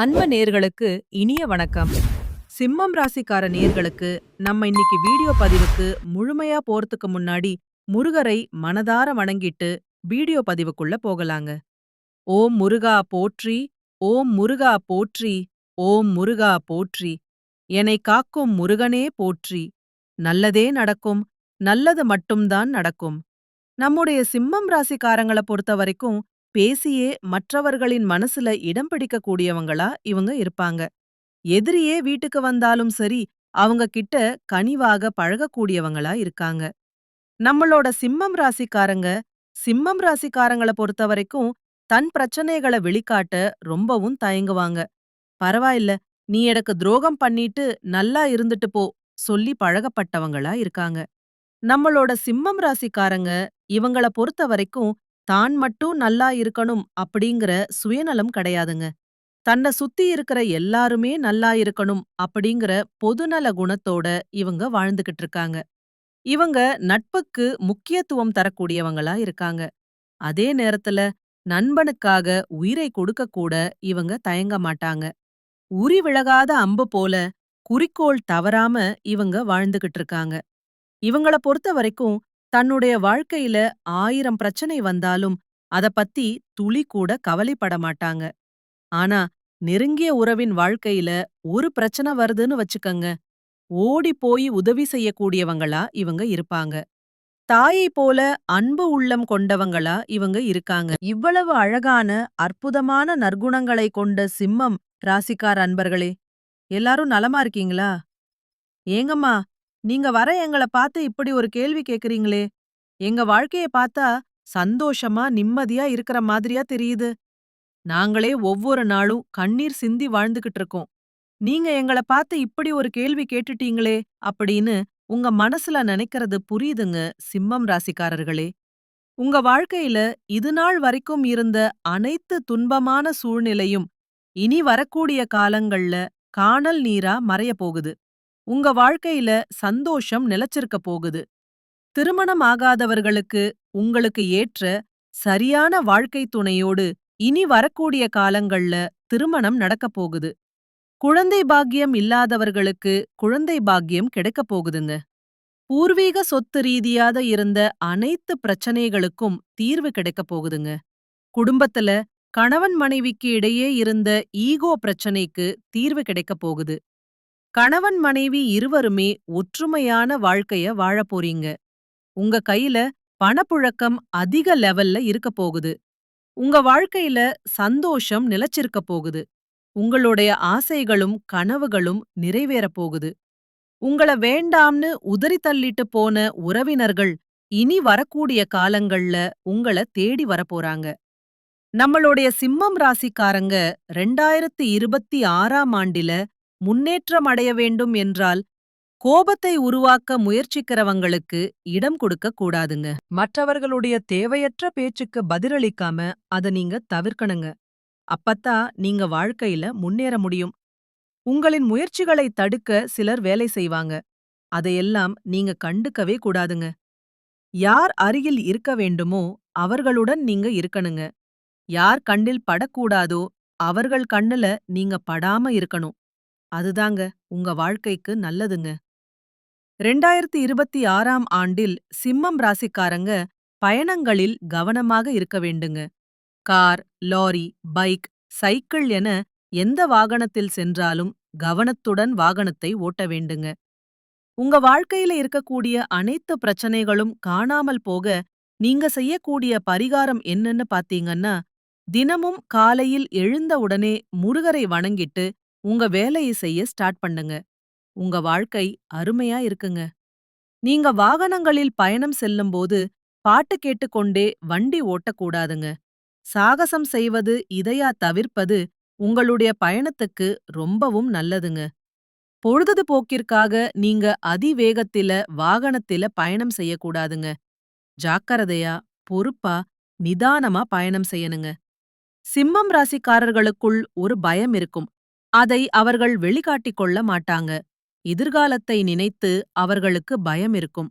அன்பு நேர்களுக்கு இனிய வணக்கம். சிம்மம் ராசிக்கார நேர்களுக்கு நம்ம இன்னைக்கு வீடியோ பதிவுக்கு முழுமையா போறதுக்கு முன்னாடி முருகரை மனதார வணங்கிட்டு வீடியோ பதிவுக்குள்ள போகலாங்க. ஓம் முருகா போற்றி, ஓம் முருகா போற்றி, ஓம் முருகா போற்றி. என்னை காக்கும் முருகனே போற்றி. நல்லதே நடக்கும், நல்லது மட்டும்தான் நடக்கும். நம்முடைய சிம்மம் ராசிக்காரங்கள பொறுத்த வரைக்கும் பேசியே மற்றவர்களின் மனசுல இடம் பிடிக்க கூடியவங்களா இவங்க இருப்பாங்க. எதிரியே வீட்டுக்கு வந்தாலும் சரி, அவங்க கிட்ட கனிவாக பழகக்கூடியவங்களா இருக்காங்க. நம்மளோட சிம்மம் ராசிக்காரங்கள பொறுத்த வரைக்கும் தன் பிரச்சனைகள வெளிக்காட்ட ரொம்பவும் தயங்குவாங்க. பரவாயில்ல, நீ எனக்கு துரோகம் பண்ணிட்டு நல்லா இருந்துட்டு போ சொல்லி பழகப்பட்டவங்களா இருக்காங்க. நம்மளோட சிம்மம் ராசிக்காரங்க இவங்கள பொறுத்த வரைக்கும் தான் மட்டும் நல்லா இருக்கணும் அப்படிங்கிற சுயநலம் கிடையாதுங்க. தன்னை சுத்தி இருக்கிற எல்லாருமே நல்லா இருக்கணும் அப்படிங்கிற பொதுநல குணத்தோட இவங்க வாழ்ந்துகிட்டு இருக்காங்க. இவங்க நட்புக்கு முக்கியத்துவம் தரக்கூடியவங்களா இருக்காங்க. அதே நேரத்துல நண்பனுக்காக உயிரை கொடுக்க கூட இவங்க தயங்க மாட்டாங்க. உரி விலகாத அம்பு போல குறிக்கோள் தவறாம இவங்க வாழ்ந்துகிட்டு இருக்காங்க. இவங்கள பொறுத்த வரைக்கும் தன்னுடைய வாழ்க்கையில 1000 பிரச்சனை வந்தாலும் அத பத்தி துளி கூட கவலைப்பட மாட்டாங்க. ஆனா நெருங்கிய உறவின் வாழ்க்கையில ஒரு பிரச்சனை வருதுன்னு வச்சுக்கங்க, ஓடி போய் உதவி செய்யக்கூடியவங்களா இவங்க இருப்பாங்க. தாயை போல அன்பு உள்ளம் கொண்டவங்களா இவங்க இருக்காங்க. இவ்வளவு அழகான அற்புதமான நற்குணங்களை கொண்ட சிம்மம் ராசிக்கார அன்பர்களே, எல்லாரும் நலமா இருக்கீங்களா? ஏங்கம்மா, நீங்க வர எங்கள பார்த்து இப்படி ஒரு கேள்வி கேக்குறீங்களே? எங்க வாழ்க்கைய பார்த்தா சந்தோஷமா, நிம்மதியா இருக்கிற மாதிரியா தெரியுது. நாங்களே ஒவ்வொரு நாளும் கண்ணீர் சிந்தி வாழ்ந்துகிட்டு இருக்கோம். நீங்க எங்கள பார்த்து இப்படி ஒரு கேள்வி கேட்டுட்டீங்களே அப்படின்னு உங்க மனசுல நினைக்கிறது புரியுதுங்க சிம்மம் ராசிக்காரர்களே. உங்க வாழ்க்கையில இதுநாள் வரைக்கும் இருந்த அனைத்து துன்பமான சூழ்நிலையும் இனி வரக்கூடிய காலங்கள்ல கானல் நீரா மறைய போகுது. உங்க வாழ்க்கையில சந்தோஷம் நிலைச்சிருக்க போகுது. திருமணம் ஆகாதவர்களுக்கு உங்களுக்கு ஏற்ற சரியான வாழ்க்கை துணையோடு இனி வரக்கூடிய காலங்கள்ல திருமணம் நடக்கப் போகுது. குழந்தை பாக்கியம் இல்லாதவர்களுக்கு குழந்தை பாக்கியம் கிடைக்கப் போகுதுங்க. பூர்வீக சொத்து ரீதியாக இருந்த அனைத்து பிரச்சனைகளுக்கும் தீர்வு கிடைக்கப் போகுதுங்க. குடும்பத்துல கணவன் மனைவிக்கு இடையே இருந்த ஈகோ பிரச்சனைக்கு தீர்வு கிடைக்கப் போகுது. கணவன் மனைவி இருவருமே ஒற்றுமையான வாழ்க்கைய வாழப் போறீங்க. உங்க கையில பணப்புழக்கம் அதிக லெவல்ல இருக்க போகுது. உங்க வாழ்க்கையில சந்தோஷம் நிலைச்சிருக்க போகுது. உங்களுடைய ஆசைகளும் கனவுகளும் நிறைவேறப் போகுது. உங்கள வேண்டாம்னு உதறி தள்ளிட்டு போன உறவினர்கள் இனி வரக்கூடிய காலங்கள்ல உங்கள தேடி வரப்போறாங்க. நம்மளுடைய சிம்மம் ராசிக்காரங்க 2026ஆம் ஆண்டில முன்னேற்றம் அடைய வேண்டும் என்றால் கோபத்தை உருவாக்க முயற்சிக்கிறவங்களுக்கு இடம் கொடுக்க கூடாதுங்க. மற்றவர்களுடைய தேவையற்ற பேச்சுக்கு பதிலளிக்காம அத நீங்க தவிர்க்கணுங்க. அப்பத்தான் நீங்க வாழ்க்கையில முன்னேற முடியும். உங்களின் முயற்சிகளை தடுக்க சிலர் வேலை செய்வாங்க. அதையெல்லாம் நீங்க கண்டுக்கவே கூடாதுங்க. யார் அருகில் இருக்க வேண்டுமோ அவர்களுடன் நீங்க இருக்கணுங்க. யார் கண்ணில் படக்கூடாதோ அவர்கள் கண்ணுல நீங்க படாம இருக்கணும். அதுதாங்க உங்க வாழ்க்கைக்கு நல்லதுங்க. 2026ஆம் ஆண்டில் சிம்மம் ராசிக்காரங்க பயணங்களில் கவனமாக இருக்க வேண்டுங்க. கார், லாரி, பைக், சைக்கிள் என எந்த வாகனத்தில் சென்றாலும் கவனத்துடன் வாகனத்தை ஓட்ட வேண்டுங்க. உங்க வாழ்க்கையில இருக்கக்கூடிய அனைத்து பிரச்சனைகளும் காணாமல் போக நீங்க செய்யக்கூடிய பரிகாரம் என்னன்னு பாத்தீங்கன்னா, தினமும் காலையில் எழுந்த உடனே முருகரை வணங்கிட்டு உங்க வேலையை செய்ய ஸ்டார்ட் பண்ணுங்க. உங்க வாழ்க்கை அருமையா இருக்குங்க. நீங்க வாகனங்களில் பயணம் செல்லும்போது பாட்டு கேட்டுக்கொண்டே வண்டி ஓட்டக்கூடாதுங்க. சாகசம் செய்வது இதையா தவிர்ப்பது உங்களுடைய பயணத்துக்கு ரொம்பவும் நல்லதுங்க. பொழுதுபோக்கிற்காக நீங்க அதிவேகத்தில வாகனத்தில பயணம் செய்யக்கூடாதுங்க. ஜாக்கிரதையா, பொறுப்பா, நிதானமா பயணம் செய்யணுங்க. சிம்மம் ராசிக்காரர்களுக்குள் ஒரு பயம் இருக்கும். அதை அவர்கள் வெளிக்காட்டிக் கொள்ள மாட்டாங்க. எதிர்காலத்தை நினைத்து அவர்களுக்கு பயம் இருக்கும்.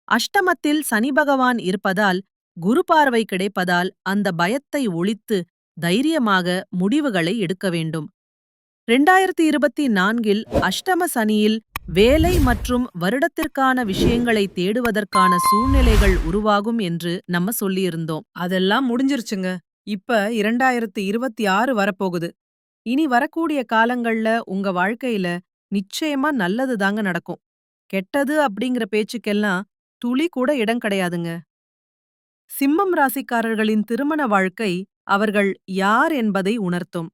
அஷ்டமத்தில் சனி பகவான் இருப்பதால், குரு பார்வை கிடைப்பதால் அந்த பயத்தை ஒழித்து தைரியமாக முடிவுகளை எடுக்க வேண்டும். 2024இல் அஷ்டம சனியில் வேலை மற்றும் வருடத்திற்கான விஷயங்களை தேடுவதற்கான சூழ்நிலைகள் உருவாகும் என்று நம்ம சொல்லியிருந்தோம். அதெல்லாம் முடிஞ்சிருச்சுங்க. இப்ப 2026 வரப்போகுது. இனி வரக்கூடிய காலங்கள்ல உங்க வாழ்க்கையில நிச்சயமா நல்லது தாங்க நடக்கும். கெட்டது அப்படிங்கிற பேச்சுக்கெல்லாம் துளி கூட இடம் கிடையாதுங்க. சிம்மம் ராசிக்காரர்களின் திருமண வாழ்க்கை அவர்கள் யார் என்பதை உணர்த்தும்.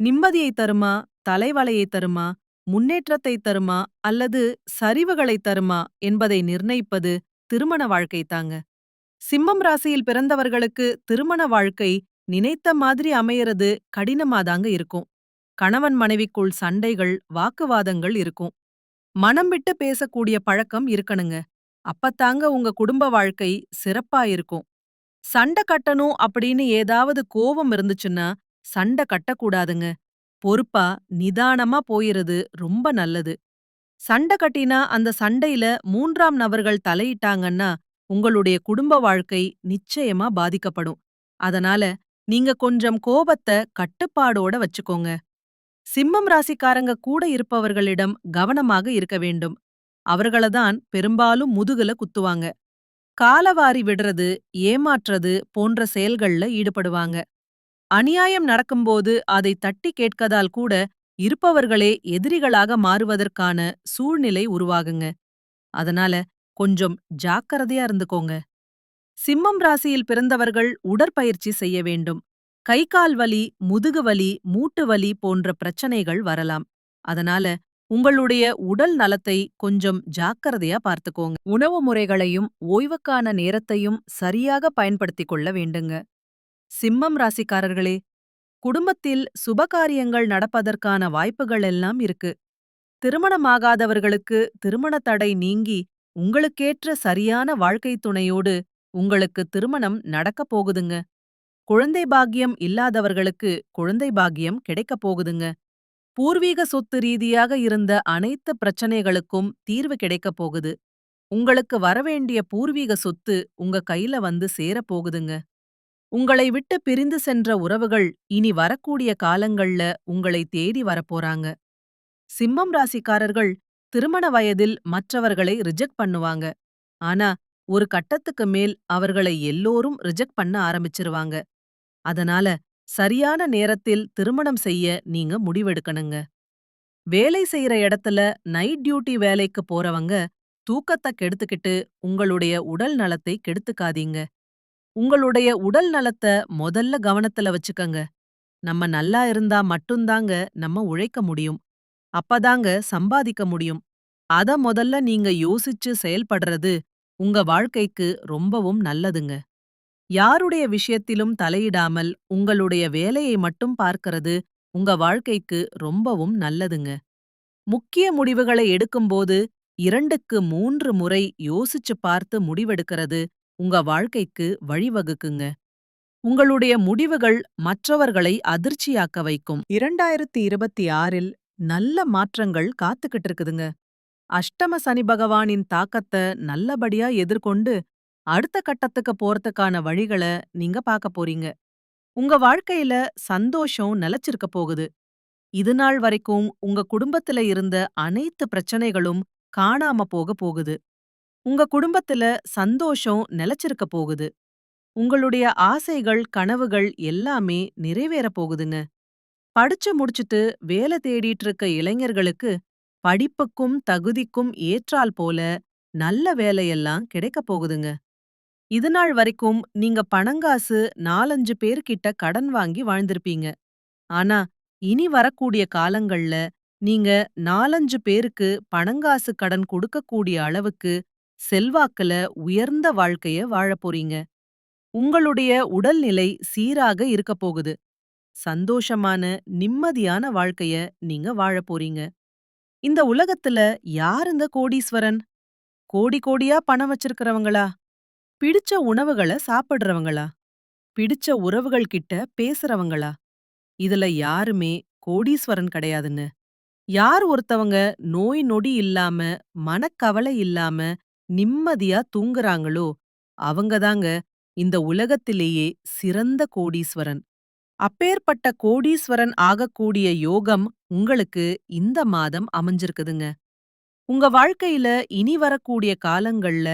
நிம்மதியை தருமா, தலைவலையை தருமா, முன்னேற்றத்தை தருமா அல்லது சரிவுகளை தருமா என்பதை நிர்ணயிப்பது திருமண வாழ்க்கை தாங்க. சிம்மம் ராசியில் பிறந்தவர்களுக்கு திருமண வாழ்க்கை நினைத்த மாதிரி அமையறது கடினமாதாங்க இருக்கும். கணவன் மனைவிக்குள் சண்டைகள், வாக்குவாதங்கள் இருக்கும். மனம் விட்டு பேசக்கூடிய பழக்கம் இருக்கணுங்க. அப்பத்தாங்க உங்க குடும்ப வாழ்க்கை சிறப்பா இருக்கும். சண்டை கட்டணும் அப்படின்னு ஏதாவது கோவம் இருந்துச்சுன்னா சண்டை கட்டக்கூடாதுங்க. பொறுப்பா நிதானமா போயிறது ரொம்ப நல்லது. சண்டை கட்டினா அந்த சண்டையில மூன்றாம் நபர்கள் தலையிட்டாங்கன்னா உங்களுடைய குடும்ப வாழ்க்கை நிச்சயமா பாதிக்கப்படும். அதனால நீங்க கொஞ்சம் கோபத்த கட்டுப்பாடோட வச்சுக்கோங்க. சிம்மம் ராசிக்காரங்க கூட இருப்பவர்களிடம் கவனமாக இருக்க வேண்டும். அவர்களதான் பெரும்பாலும் முதுகுல குத்துவாங்க. காலவாரி விடுறது, ஏமாற்றுறது போன்ற செயல்கள்ல ஈடுபடுவாங்க. அநியாயம் நடக்கும்போது அதை தட்டி கேட்கதால் கூட இருப்பவர்களே எதிரிகளாக மாறுவதற்கான சூழ்நிலை உருவாகுங்க. அதனால கொஞ்சம் ஜாக்கிரதையா இருந்துக்கோங்க. சிம்மம் ராசியில் பிறந்தவர்கள் உடற்பயிற்சி செய்ய வேண்டும். கை கால் வலி, முதுகு வலி, மூட்டு வலி போன்ற பிரச்சனைகள் வரலாம். அதனால உங்களுடைய உடல் நலத்தை கொஞ்சம் ஜாக்கிரதையா பார்த்துக்கோங்க. உணவு முறைகளையும் ஓய்வுக்கான நேரத்தையும் சரியாக பயன்படுத்திக் கொள்ள வேண்டுங்க. சிம்மம் ராசிக்காரர்களே, குடும்பத்தில் சுபகாரியங்கள் நடப்பதற்கான வாய்ப்புகள் எல்லாம் இருக்கு. திருமணமாகாதவர்களுக்கு திருமண தடை நீங்கி உங்களுக்கேற்ற சரியான வாழ்க்கை துணையோடு உங்களுக்கு திருமணம் நடக்கப் போகுதுங்க. குழந்தை பாக்கியம் இல்லாதவர்களுக்கு குழந்தை பாக்கியம் கிடைக்கப் போகுதுங்க. பூர்வீக சொத்து ரீதியாக இருந்த அனைத்து பிரச்சனைகளுக்கும் தீர்வு கிடைக்கப் போகுது. உங்களுக்கு வரவேண்டிய பூர்வீக சொத்து உங்க கையில வந்து சேரப் போகுதுங்க. உங்களை விட்டு பிரிந்து சென்ற உறவுகள் இனி வரக்கூடிய காலங்கள்ல உங்களை தேடி வரப்போறாங்க. சிம்மம் ராசிக்காரர்கள் திருமண வயதில் மற்றவர்களை ரிஜெக்ட் பண்ணுவாங்க. ஆனா ஒரு கட்டத்துக்கு மேல் அவர்களை எல்லோரும் ரிஜெக்ட் பண்ண ஆரம்பிச்சிருவாங்க. அதனால சரியான நேரத்தில் திருமணம் செய்ய நீங்க முடிவெடுக்கணுங்க. வேலை செய்யற இடத்துல நைட் டியூட்டி வேலைக்கு போறவங்க தூக்கத்தை கெடுத்துக்கிட்டு உங்களுடைய உடல் நலத்தை கெடுத்துக்காதீங்க. உங்களுடைய உடல் நலத்த முதல்ல கவனத்துல வச்சுக்கங்க. நம்ம நல்லா இருந்தா மட்டும்தாங்க நம்ம உழைக்க முடியும். அப்பதாங்க சம்பாதிக்க முடியும். அத முதல்ல நீங்க யோசிச்சு செயல்படுறது உங்க வாழ்க்கைக்கு ரொம்பவும் நல்லதுங்க. யாருடைய விஷயத்திலும் தலையிடாமல் உங்களுடைய வேலையை மட்டும் பார்க்கறது உங்க வாழ்க்கைக்கு ரொம்பவும் நல்லதுங்க. முக்கிய முடிவுகளை எடுக்கும்போது 2க்கு 3 முறை யோசிச்சு பார்த்து முடிவெடுக்கிறது உங்க வாழ்க்கைக்கு வழிவகுக்குங்க. உங்களுடைய முடிவுகள் மற்றவர்களை அதிர்ச்சியாக்க வைக்கும். 2026இல் நல்ல மாற்றங்கள் காத்துக்கிட்டு இருக்குதுங்க. அஷ்டம சனி பகவானின் தாக்கத்த நல்லபடியா எதிர்கொண்டு அடுத்த கட்டத்துக்கு போறதுக்கான வழிகள நீங்க பார்க்க போறீங்க. உங்க வாழ்க்கையில சந்தோஷம் நிலைச்சிருக்க போகுது. இதுநாள் வரைக்கும் உங்க குடும்பத்துல இருந்த அனைத்து பிரச்சனைகளும் காணாம போக போகுது. உங்க குடும்பத்துல சந்தோஷம் நிலைச்சிருக்க போகுது. உங்களுடைய ஆசைகள், கனவுகள் எல்லாமே நிறைவேறப் போகுதுங்க. படிச்சு முடிச்சுட்டு வேலை தேடிட்டு இருக்க இளைஞர்களுக்கு படிப்புக்கும் தகுதிக்கும் ஏற்றால் போல நல்ல வேலையெல்லாம் கிடைக்கப் போகுதுங்க. இதுநாள் வரைக்கும் நீங்க பணங்காசு 4-5 பேர்கிட்ட கடன் வாங்கி வாழ்ந்திருப்பீங்க. ஆனா இனி வரக்கூடிய காலங்கள்ல நீங்க 4-5 பேருக்கு பணங்காசு கடன் கொடுக்கக்கூடிய அளவுக்கு செல்வாக்குல உயர்ந்த வாழ்க்கைய வாழப் போறீங்க. உங்களுடைய உடல்நிலை சீராக இருக்கப் போகுது. சந்தோஷமான, நிம்மதியான வாழ்க்கைய நீங்க வாழப் போறீங்க. இந்த உலகத்துல யாருங்க கோடீஸ்வரன்? கோடி கோடியா பணம் வச்சிருக்கிறவங்களா? பிடிச்ச உணவுகள சாப்பிடுறவங்களா? பிடிச்ச உறவுகள் கிட்ட பேசுறவங்களா? இதுல யாருமே கோடீஸ்வரன் கிடையாதுங்க. யார் ஒருத்தவங்க நோய் நொடி இல்லாம, மனக்கவலை இல்லாம, நிம்மதியா தூங்குறாங்களோ, அவங்கதாங்க இந்த உலகத்திலேயே சிறந்த கோடீஸ்வரன். அப்பேற்பட்ட கோடீஸ்வரன் ஆகக்கூடிய யோகம் உங்களுக்கு இந்த மாதம் அமைஞ்சிருக்குதுங்க. உங்க வாழ்க்கையில இனி வரக்கூடிய காலங்கள்ல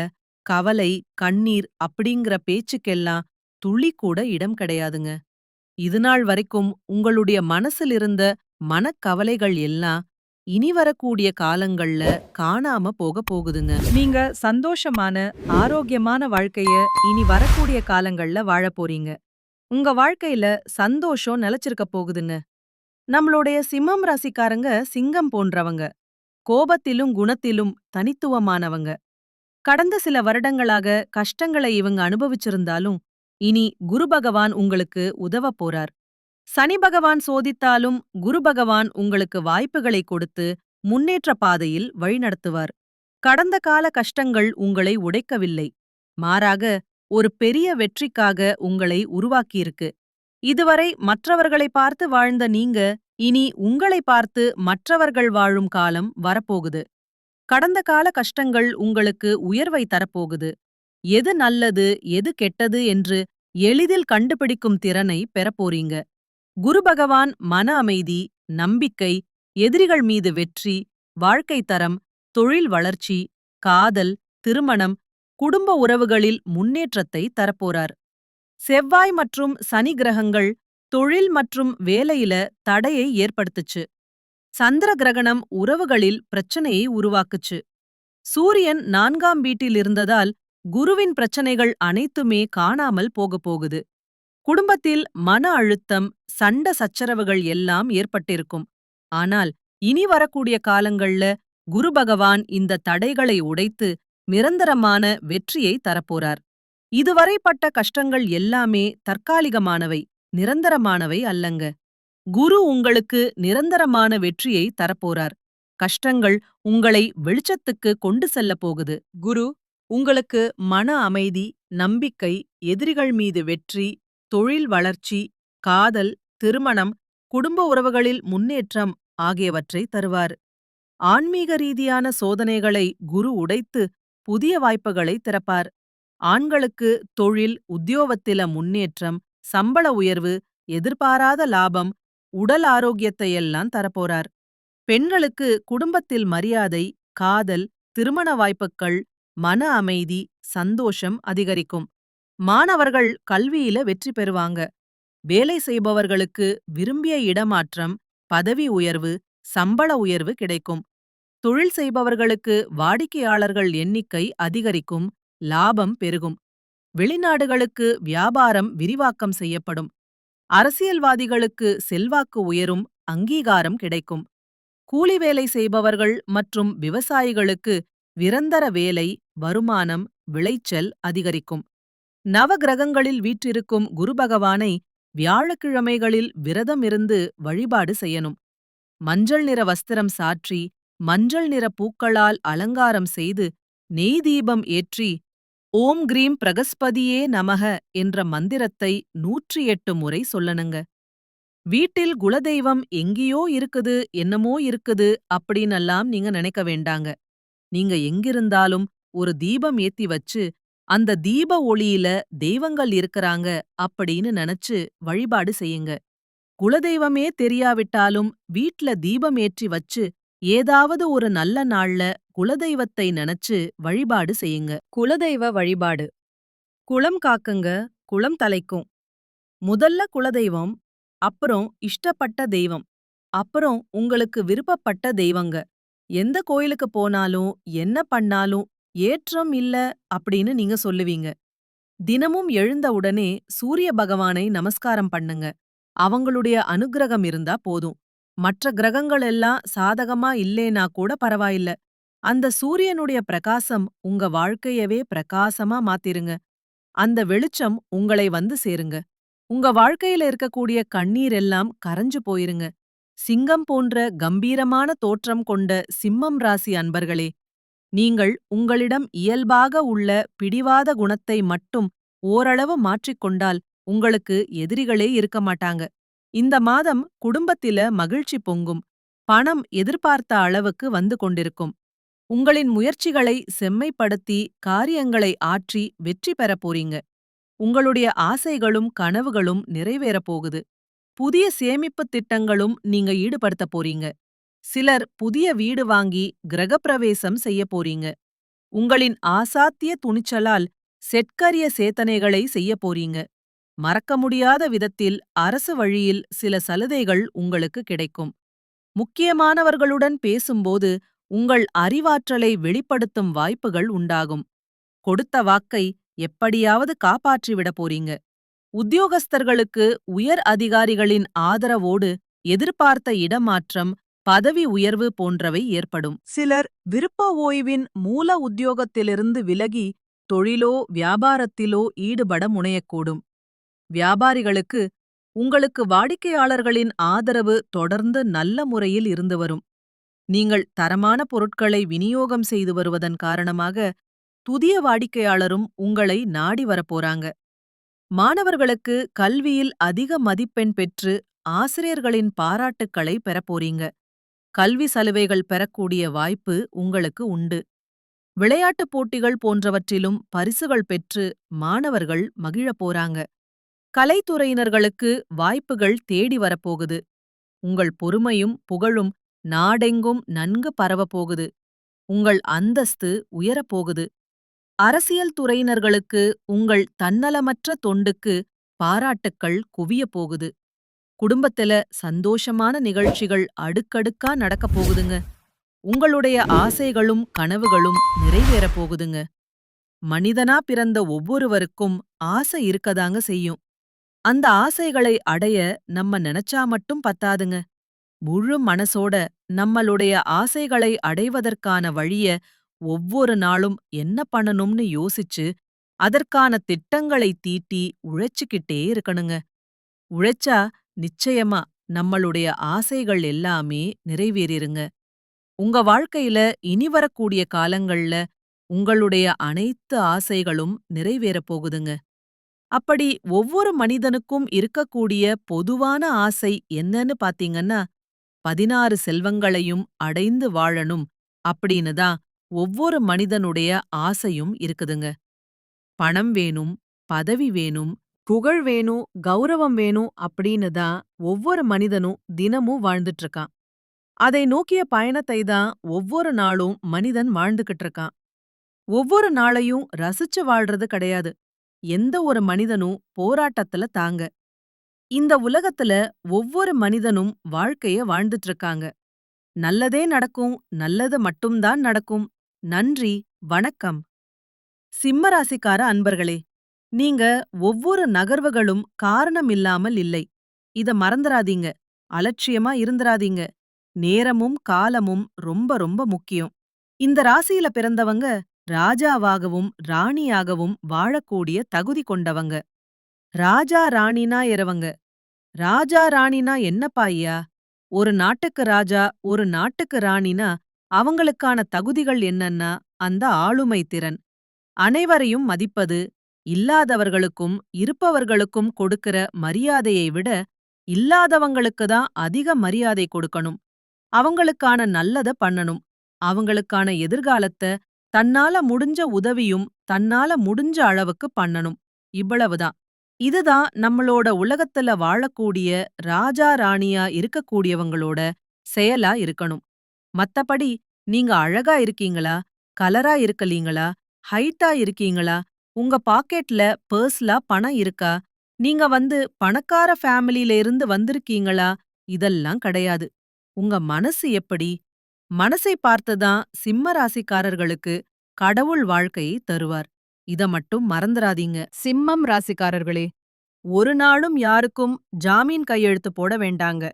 கவலை, கண்ணீர் அப்படிங்கிற பேச்சுக்கெல்லாம் துளி கூட இடம் கிடையாதுங்க. இதுநாள் வரைக்கும் உங்களுடைய மனசில் இருந்த மனக்கவலைகள் எல்லாம் இனி வரக்கூடிய காலங்கள்ல காணாம போகுதுங்க. நீங்க சந்தோஷமான, ஆரோக்கியமான வாழ்க்கைய இனி வரக்கூடிய காலங்கள்ல வாழப் போறீங்க. உங்க வாழ்க்கையில சந்தோஷம் நிலைச்சிருக்க போகுதுங்க. நம்மளுடைய சிம்மம் ராசிக்காரங்க சிங்கம் போன்றவங்க. கோபத்திலும் குணத்திலும் தனித்துவமானவங்க. கடந்த சில வருடங்களாக கஷ்டங்களை இவங்க அனுபவிச்சிருந்தாலும், இனி குரு பகவான் உங்களுக்கு உதவப் போறார். சனி பகவான் சோதித்தாலும் குரு பகவான் உங்களுக்கு வாய்ப்புகளை கொடுத்து முன்னேற்ற பாதையில் வழிநடத்துவார். கடந்த கால கஷ்டங்கள் உங்களை உடைக்கவில்லை. மாறாக ஒரு பெரிய வெற்றிக்காக உங்களை உருவாக்கியிருக்கு. இதுவரை மற்றவர்களை பார்த்து வாழ்ந்த நீங்க இனி உங்களை பார்த்து மற்றவர்கள் வாழும் காலம் வரப்போகுது. கடந்த கால கஷ்டங்கள் உங்களுக்கு உயர்வை தரப்போகுது. எது நல்லது எது கெட்டது என்று எளிதில் கண்டுபிடிக்கும் திறனை பெறப்போறீங்க. குரு பகவான் மன அமைதி, நம்பிக்கை, எதிரிகள் மீது வெற்றி, வாழ்க்கை தரம், தொழில் வளர்ச்சி, காதல், திருமணம், குடும்ப உறவுகளில் முன்னேற்றத்தை தரப்போறார். செவ்வாய் மற்றும் சனி கிரகங்கள் தொழில் மற்றும் வேலையில தடையை ஏற்படுத்துச்சு. சந்திர கிரகணம் உறவுகளில் பிரச்சனையை உருவாக்குச்சு. சூரியன் 4ஆம் வீட்டில் இருந்ததால் குருவின் பிரச்சனைகள் அனைத்துமே காணாமல் போகுது. குடும்பத்தில் மன அழுத்தம், சண்ட சச்சரவுகள் எல்லாம் ஏற்பட்டிருக்கும். ஆனால் இனி வரக்கூடிய காலங்கள்ல குரு பகவான் இந்த தடைகளை உடைத்து நிரந்தரமான வெற்றியை தரப்போறார். இதுவரைப்பட்ட கஷ்டங்கள் எல்லாமே தற்காலிகமானவை, நிரந்தரமானவை அல்லங்க. குரு உங்களுக்கு நிரந்தரமான வெற்றியை தரப்போறார். கஷ்டங்கள் உங்களை வெளிச்சத்துக்கு கொண்டு செல்லப் போகுது. குரு உங்களுக்கு மன அமைதி, நம்பிக்கை, எதிரிகள் மீது வெற்றி, தொழில் வளர்ச்சி, காதல், திருமணம், குடும்ப உறவுகளில் முன்னேற்றம் ஆகியவற்றை தருவார். ஆன்மீக ரீதியான சோதனைகளை குரு உடைத்து புதிய வாய்ப்புகளை திறப்பார். ஆண்களுக்கு தொழில், உத்தியோகத்தில முன்னேற்றம், சம்பள உயர்வு, எதிர்பாராத லாபம், உடல் ஆரோக்கியத்தையெல்லாம் தரப்போறார். பெண்களுக்கு குடும்பத்தில் மரியாதை, காதல், திருமண வாய்ப்புகள், மன அமைதி, சந்தோஷம் அதிகரிக்கும். மாணவர்கள் கல்வியில வெற்றி பெறுவாங்க. வேலை செய்பவர்களுக்கு விரும்பிய இடமாற்றம், பதவி உயர்வு, சம்பள உயர்வு கிடைக்கும். தொழில் செய்பவர்களுக்கு வாடிக்கையாளர்கள் எண்ணிக்கை அதிகரிக்கும், லாபம் பெருகும். வெளிநாடுகளுக்கு வியாபாரம் விரிவாக்கம் செய்யப்படும். அரசியல்வாதிகளுக்கு செல்வாக்கு உயரும், அங்கீகாரம் கிடைக்கும். கூலி வேலை செய்பவர்கள் மற்றும் விவசாயிகளுக்கு நிரந்தர வேலை, வருமானம், விளைச்சல் அதிகரிக்கும். நவகிரகங்களில் வீற்றிருக்கும் குரு பகவானை வியாழக்கிழமைகளில் விரதம் இருந்து வழிபாடு செய்யணும். மஞ்சள் நிற வஸ்திரம் சாற்றி, மஞ்சள் நிற பூக்களால் அலங்காரம் செய்து, நெய் தீபம் ஏற்றி, ஓம் கிரீம் பிரகஸ்பதியே நமக என்ற மந்திரத்தை 108 முறை சொல்லணுங்க. வீட்டில் குலதெய்வம் எங்கேயோ இருக்குது, என்னமோ இருக்குது அப்படின்னெல்லாம் நீங்க நினைக்க வேண்டாங்க. நீங்க எங்கிருந்தாலும் ஒரு தீபம் ஏத்தி வச்சு, அந்த தீப ஒளியில தெய்வங்கள் இருக்கறாங்க அப்படின்னு நினைச்சு வழிபாடு செய்யுங்க. குலதெய்வமே தெரியாவிட்டாலும் வீட்ல தீபம் ஏற்றி வச்சு, ஏதாவது ஒரு நல்ல நாள்ல குலதெய்வத்தை நினைச்சு வழிபாடு செய்யுங்க. குலதெய்வ வழிபாடு. குலம் காக்குங்க, குலம் தலைக்கும். முதல்ல குலதெய்வம், அப்புறம் இஷ்டப்பட்ட தெய்வம், அப்புறம் உங்களுக்கு விருப்பப்பட்ட தெய்வங்க. எந்த கோயிலுக்கு போனாலும் என்ன பண்ணாலும் ஏற்றம் இல்ல அப்படின்னு நீங்க சொல்லுவீங்க. தினமும் எழுந்த உடனே சூரிய பகவானை நமஸ்காரம் பண்ணுங்க. அவங்களுடைய அனுக்கிரகம் இருந்தா போதும். மற்ற கிரகங்கள் எல்லாம் சாதகமா இல்லேனா கூட பரவாயில்ல. அந்த சூரியனுடைய பிரகாசம் உங்க வாழ்க்கையவே பிரகாசமா மாத்திருங்க. அந்த வெளிச்சம் உங்களை வந்து சேருங்க. உங்க வாழ்க்கையில இருக்கக்கூடிய கண்ணீர் எல்லாம் கரைஞ்சு போயிருங்க. சிங்கம் போன்ற கம்பீரமான தோற்றம் கொண்ட சிம்மம் ராசி அன்பர்களே, நீங்கள் உங்களிடம் இயல்பாக உள்ள பிடிவாத குணத்தை மட்டும் ஓரளவு மாற்றிக்கொண்டால் உங்களுக்கு எதிரிகளே இருக்க மாட்டாங்க. இந்த மாதம் குடும்பத்தில மகிழ்ச்சி பொங்கும். பணம் எதிர்பார்த்த அளவுக்கு வந்து கொண்டிருக்கும். உங்களின் முயற்சிகளை செம்மைப்படுத்தி காரியங்களை ஆற்றி வெற்றி பெறப் போறீங்க. உங்களுடைய ஆசைகளும் கனவுகளும் நிறைவேறப் போகுது. புதிய சேமிப்புத் திட்டங்களும் நீங்க ஈடுபடுத்த போறீங்க. சிலர் புதிய வீடு வாங்கி கிரகப்பிரவேசம் செய்ய போறீங்க. உங்களின் ஆசாத்திய துணிச்சலால் செட்கரிய சேத்தனைகளை செய்ய போறீங்க. மறக்க முடியாத விதத்தில் அரசு வழியில் சில சலுகைகள் உங்களுக்கு கிடைக்கும். முக்கியமானவர்களுடன் பேசும்போது உங்கள் அறிவாற்றலை வெளிப்படுத்தும் வாய்ப்புகள் உண்டாகும். கொடுத்த வாக்கை எப்படியாவது காப்பாற்றிவிட போறீங்க. உத்தியோகஸ்தர்களுக்கு உயர் அதிகாரிகளின் ஆதரவோடு எதிர்பார்த்த இடமாற்றம், பதவி உயர்வு போன்றவை ஏற்படும். சிலர் விருப்ப ஓய்வின் மூல உத்தியோகத்திலிருந்து விலகி தொழிலோ வியாபாரத்திலோ ஈடுபட முனையக்கூடும். வியாபாரிகளுக்கு உங்களுக்கு வாடிக்கையாளர்களின் ஆதரவு தொடர்ந்து நல்ல முறையில் இருந்து வரும். நீங்கள் தரமான பொருட்களை விநியோகம் செய்து வருவதன் காரணமாக புதிய வாடிக்கையாளரும் உங்களை நாடி வரப்போறாங்க. மாணவர்களுக்கு கல்வியில் அதிக மதிப்பெண் பெற்று ஆசிரியர்களின் பாராட்டுக்களை பெறப்போறீங்க. கல்வி சலுகைகள் பெறக்கூடிய வாய்ப்பு உங்களுக்கு உண்டு. விளையாட்டுப் போட்டிகள் போன்றவற்றிலும் பரிசுகள் பெற்று மாணவர்கள் மகிழப் போறாங்க. கலைத்துறையினர்களுக்கு வாய்ப்புகள் தேடி வரப்போகுது. உங்கள் பொறுமையும் புகழும் நாடெங்கும் நன்கு பரவப்போகுது. உங்கள் அந்தஸ்து உயரப்போகுது. அரசியல் துறையினர்களுக்கு உங்கள் தன்னலமற்ற தொண்டுக்கு பாராட்டுக்கள் குவியப் போகுது. குடும்பத்தில சந்தோஷமான நிகழ்ச்சிகள் அடுக்கடுக்கா நடக்கப் போகுதுங்க. உங்களுடைய ஆசைகளும் கனவுகளும் நிறைவேறப் போகுதுங்க. மனிதனா பிறந்த ஒவ்வொருவருக்கும் ஆசை இருக்கதாங்க செய்யும். அந்த ஆசைகளை அடைய நம்ம நினைச்சா மட்டும் பத்தாதுங்க. முழு மனசோட நம்மளுடைய ஆசைகளை அடைவதற்கான வழிய ஒவ்வொரு நாளும் என்ன பண்ணணும்னு யோசிச்சு அதற்கான திட்டங்களை தீட்டி உழைச்சுக்கிட்டே இருக்கணுங்க. உழைச்சா நிச்சயமா நம்மளுடைய ஆசைகள் எல்லாமே நிறைவேறிருங்க. உங்க வாழ்க்கையில இனி வரக்கூடிய காலங்கள்ல உங்களுடைய அனைத்து ஆசைகளும் நிறைவேறப் போகுதுங்க. அப்படி ஒவ்வொரு மனிதனுக்கும் இருக்கக்கூடிய பொதுவான ஆசை என்னன்னு பாத்தீங்கன்னா, 16 செல்வங்களையும் அடைந்து வாழணும் அப்படின்னு தான் ஒவ்வொரு மனிதனுடைய ஆசையும் இருக்குதுங்க. பணம் வேணும், பதவி வேணும், புகழ் வேணும், கௌரவம் வேணும் அப்படின்னு தான் ஒவ்வொரு மனிதனும் தினமும் வாழ்ந்துட்டு இருக்கான். அதை நோக்கிய பயணத்தை தான் ஒவ்வொரு நாளும் மனிதன் வாழ்ந்துகிட்டு இருக்கான். ஒவ்வொரு நாளையும் ரசிச்சு வாழ்றது கிடையாது. எந்த ஒரு மனிதனும் போராட்டத்துல தாங்க. இந்த உலகத்துல ஒவ்வொரு மனிதனும் வாழ்க்கைய வாழ்ந்துட்டு இருக்காங்க. நல்லதே நடக்கும், நல்லது மட்டும்தான் நடக்கும். நன்றி, வணக்கம். சிம்ம ராசிக்கார அன்பர்களே, நீங்க ஒவ்வொரு நகர்வுகளும் காரணம் இல்லாமல் இல்லை. இத மறந்துராதீங்க. அலட்சியமா இருந்துராதீங்க. நேரமும் காலமும் ரொம்ப ரொம்ப முக்கியம். இந்த ராசியில பிறந்தவங்க ராஜாவாகவும் ராணியாகவும் வாழக்கூடிய தகுதி கொண்டவங்க. ராஜா ராணினா இரவங்க. ராஜா ராணினா என்னப்பா ஐயா? ஒரு நாட்டுக்கு ராஜா, ஒரு நாட்டுக்கு ராணினா அவங்களுக்கான தகுதிகள் என்னன்னா அந்த ஆளுமை திறன். அனைவரையும் மதிப்பது, இல்லாதவர்களுக்கும் இருப்பவர்களுக்கும் கொடுக்கிற மரியாதையை விட இல்லாதவங்களுக்கு தான் அதிக மரியாதை கொடுக்கணும். அவங்களுக்கான நல்லத பண்ணணும். அவங்களுக்கான எதிர்காலத்த தன்னால முடிஞ்ச உதவியும் தன்னால முடிஞ்ச அளவுக்கு பண்ணணும். இவ்வளவுதான். இதுதான் நம்மளோட உலகத்துல வாழக்கூடிய ராஜா ராணியா இருக்கக்கூடியவங்களோட செயலா இருக்கணும். மத்தபடி நீங்க அழகா இருக்கீங்களா, கலரா இருக்கலீங்களா, ஹைட்டா இருக்கீங்களா, உங்க பாக்கெட்ல பர்ஸ்ல பணம் இருக்கா, நீங்க பணக்கார ஃபேமிலில இருந்து வந்திருக்கீங்களா, இதெல்லாம் கிடையாது. உங்க மனசு எப்படி? மனசை பார்த்துதான் சிம்ம ராசிக்காரர்களுக்கு கடவுள் வாழ்க்கையை தருவார். இத மட்டும் மறந்துராதீங்க. சிம்மம் ராசிக்காரர்களே, ஒரு நாளும் யாருக்கும் ஜாமீன் கையெழுத்து போட வேண்டாங்க.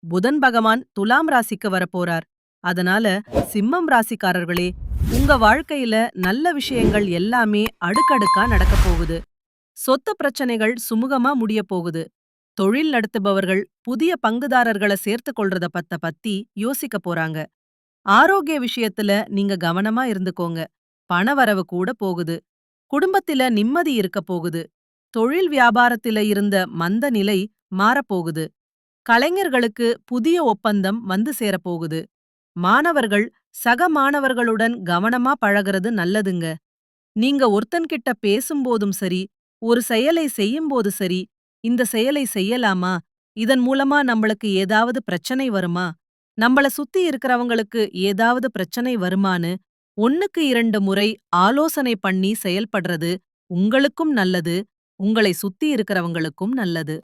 புதன் பகவான் துலாம் ராசிக்கு வரப்போறார். அதனால சிம்மம் ராசிக்காரர்களே, உங்க வாழ்க்கையில நல்ல விஷயங்கள் எல்லாமே அடுக்கடுக்கா நடக்கப் போகுது. சொத்து பிரச்சனைகள் சுமூகமா முடிய போகுது. தொழில் நடத்துபவர்கள் புதிய பங்குதாரர்களை சேர்த்துக் கொள்றத பத்தி யோசிக்க போறாங்க. ஆரோக்கிய விஷயத்துல நீங்க கவனமா இருந்துக்கோங்க. பணவரவு கூட போகுது. குடும்பத்தில நிம்மதி இருக்க போகுது. தொழில் வியாபாரத்தில இருந்த மந்த நிலை மாறப்போகுது. கலைஞர்களுக்கு புதிய ஒப்பந்தம் வந்து சேரப்போகுது. மாணவர்கள் சக மாணவர்களுடன் கவனமா பழகிறது நல்லதுங்க. நீங்க ஒருத்தன்கிட்ட பேசும்போதும் சரி, ஒரு செயலை செய்யும்போது சரி, இந்த செயலை செய்யலாமா, இதன் மூலமா நம்மளுக்கு ஏதாவது பிரச்சனை வருமா? நம்மள சுத்தி இருக்கிறவங்களுக்கு ஏதாவது பிரச்சனை வருமான்னு 1க்கு 2 முறை ஆலோசனை பண்ணி செயல்படுறது உங்களுக்கும் நல்லது, உங்களை சுத்தி இருக்கிறவங்களுக்கும் நல்லது.